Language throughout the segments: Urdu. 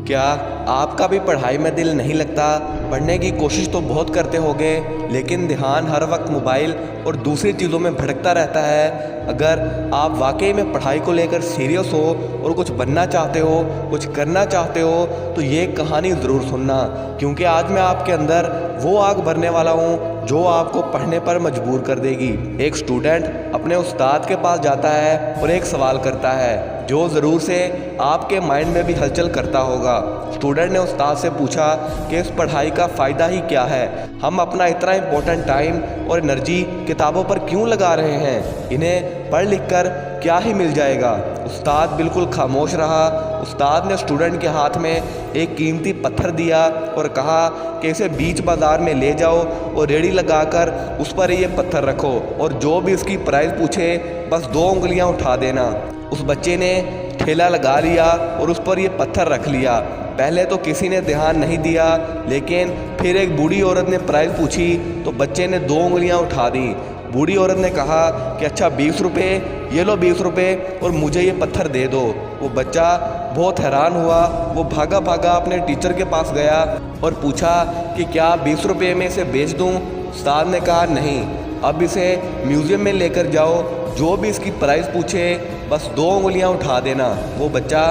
کیا آپ کا بھی پڑھائی میں دل نہیں لگتا؟ پڑھنے کی کوشش تو بہت کرتے ہوگے لیکن دھیان ہر وقت موبائل اور دوسری چیزوں میں بھٹکتا رہتا ہے۔ اگر آپ واقعی میں پڑھائی کو لے کر سیریس ہو اور کچھ بننا چاہتے ہو، کچھ کرنا چاہتے ہو تو یہ کہانی ضرور سننا، کیونکہ آج میں آپ کے اندر وہ آگ بھرنے والا ہوں جو آپ کو پڑھنے پر مجبور کر دے گی۔ ایک اسٹوڈنٹ اپنے استاد کے پاس جاتا ہے اور ایک سوال کرتا ہے جو ضرور سے آپ کے مائنڈ میں بھی ہلچل کرتا ہوگا۔ اسٹوڈنٹ نے استاد سے پوچھا کہ اس پڑھائی کا فائدہ ہی کیا ہے؟ ہم اپنا اتنا امپورٹنٹ ٹائم اور انرجی کتابوں پر کیوں لگا رہے ہیں؟ انہیں پڑھ لکھ کر کیا ہی مل جائے گا؟ استاد بالکل خاموش رہا۔ استاد نے اسٹوڈنٹ کے ہاتھ میں ایک قیمتی پتھر دیا اور کہا کہ اسے بیچ بازار میں لے جاؤ اور ریڑھی لگا کر اس پر یہ پتھر رکھو اور جو بھی اس کی پرائز پوچھے بس 2 انگلیاں اٹھا دینا۔ اس بچے نے ٹھیلا لگا لیا اور اس پر یہ پتھر رکھ لیا۔ پہلے تو کسی نے دھیان نہیں دیا، لیکن پھر ایک بوڑھی عورت نے پرائز پوچھی تو بچے نے 2 انگلیاں اٹھا دیں۔ بوڑھی عورت نے کہا کہ اچھا 20 روپے، یہ لو 20 روپے اور مجھے یہ پتھر دے دو۔ وہ بچہ بہت حیران ہوا۔ وہ بھاگا بھاگا اپنے ٹیچر کے پاس گیا اور پوچھا کہ کیا 20 روپے میں اسے بیچ دوں؟ استاد نے کہا نہیں، اب اسے میوزیم میں لے کر جاؤ، جو بھی اس کی پرائز پوچھے بس 2 انگلیاں اٹھا دینا۔ وہ بچہ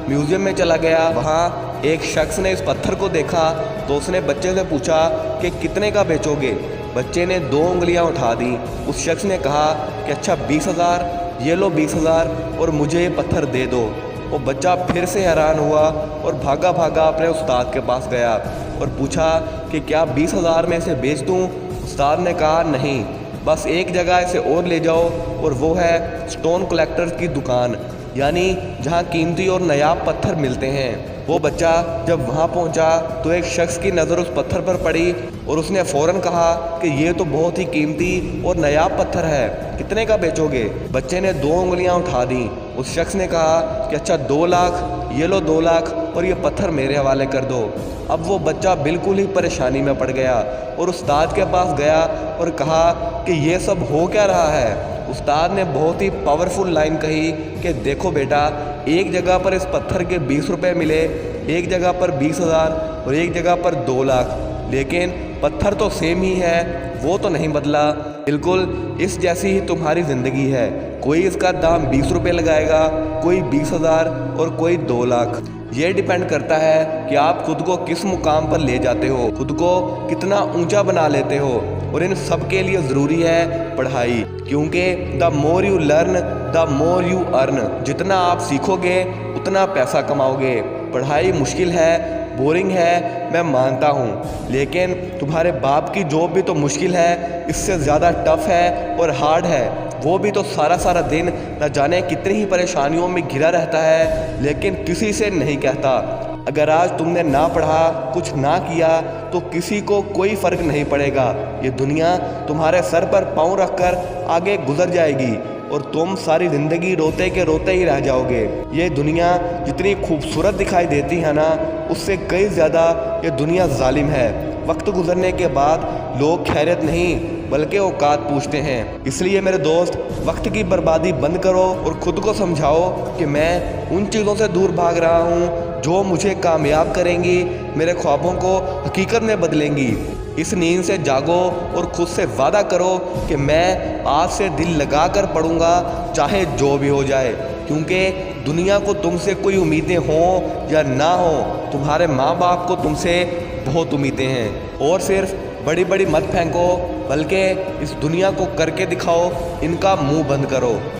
میوزیم میں چلا گیا۔ وہاں ایک شخص نے اس پتھر کو دیکھا تو اس نے بچے سے پوچھا کہ کتنے کا بیچو گے؟ بچے نے 2 انگلیاں اٹھا دیں۔ اس شخص نے کہا کہ اچھا 20,000، یہ لو 20,000 اور مجھے یہ پتھر دے دو۔ وہ بچہ پھر سے حیران ہوا اور بھاگا بھاگا اپنے استاد کے پاس گیا اور پوچھا کہ کیا 20,000 میں اسے بیچ دوں؟ استاد نے کہا نہیں، بس ایک جگہ اسے اور لے جاؤ اور وہ ہے سٹون کلیکٹر کی دکان، یعنی جہاں قیمتی اور نایاب پتھر ملتے ہیں۔ وہ بچہ جب وہاں پہنچا تو ایک شخص کی نظر اس پتھر پر پڑی اور اس نے فوراً کہا کہ یہ تو بہت ہی قیمتی اور نایاب پتھر ہے، کتنے کا بیچو گے؟ بچے نے 2 انگلیاں اٹھا دیں۔ اس شخص نے کہا کہ اچھا 2 لاکھ، یہ لو 2 لاکھ اور یہ پتھر میرے حوالے کر دو۔ اب وہ بچہ بالکل ہی پریشانی میں پڑ گیا اور استاد کے پاس گیا اور کہا کہ یہ سب ہو کیا رہا ہے؟ استاد نے بہت ہی پاورفل لائن کہی کہ دیکھو بیٹا، ایک جگہ پر اس پتھر کے 20 روپے ملے، ایک جگہ پر 20,000 اور ایک جگہ پر 2 لاکھ، لیکن پتھر تو سیم ہی ہے، وہ تو نہیں بدلا۔ بالکل اس جیسی ہی تمہاری زندگی ہے، کوئی اس کا دام 20 روپے لگائے گا، کوئی 20,000 اور کوئی 2 لاکھ۔ یہ ڈیپینڈ کرتا ہے کہ آپ خود کو کس مقام پر لے جاتے ہو، خود کو کتنا اونچا بنا لیتے ہو، اور ان سب کے لیے ضروری ہے پڑھائی، کیونکہ the more you learn the more you earn. جتنا آپ سیکھو گے اتنا پیسہ کماؤ گے۔ پڑھائی مشکل ہے، بورنگ ہے، میں مانتا ہوں، لیکن تمہارے باپ کی جاب بھی تو مشکل ہے، اس سے زیادہ ٹف ہے اور ہارڈ ہے۔ وہ بھی تو سارا دن نہ جانے کتنی ہی پریشانیوں میں گھرا رہتا ہے، لیکن کسی سے نہیں کہتا۔ اگر آج تم نے نہ پڑھا، کچھ نہ کیا تو کسی کو کوئی فرق نہیں پڑے گا۔ یہ دنیا تمہارے سر پر پاؤں رکھ کر آگے گزر جائے گی اور تم ساری زندگی روتے کے روتے ہی رہ جاؤ گے۔ یہ دنیا جتنی خوبصورت دکھائی دیتی ہے نا، اس سے کئی زیادہ یہ دنیا ظالم ہے۔ وقت گزرنے کے بعد لوگ خیریت نہیں بلکہ اوقات پوچھتے ہیں۔ اس لیے میرے دوست، وقت کی بربادی بند کرو اور خود کو سمجھاؤ کہ میں ان چیزوں سے دور بھاگ رہا ہوں جو مجھے کامیاب کریں گی، میرے خوابوں کو حقیقت میں بدلیں گی۔ اس نیند سے جاگو اور خود سے وعدہ کرو کہ میں آج سے دل لگا کر پڑھوں گا، چاہے جو بھی ہو جائے، کیونکہ دنیا کو تم سے کوئی امیدیں ہوں یا نہ ہوں، تمہارے ماں باپ کو تم سے بہت امیدیں ہیں۔ اور صرف بڑی بڑی مت پھینکو، بلکہ اس دنیا کو کر کے دکھاؤ، ان کا منہ بند کرو۔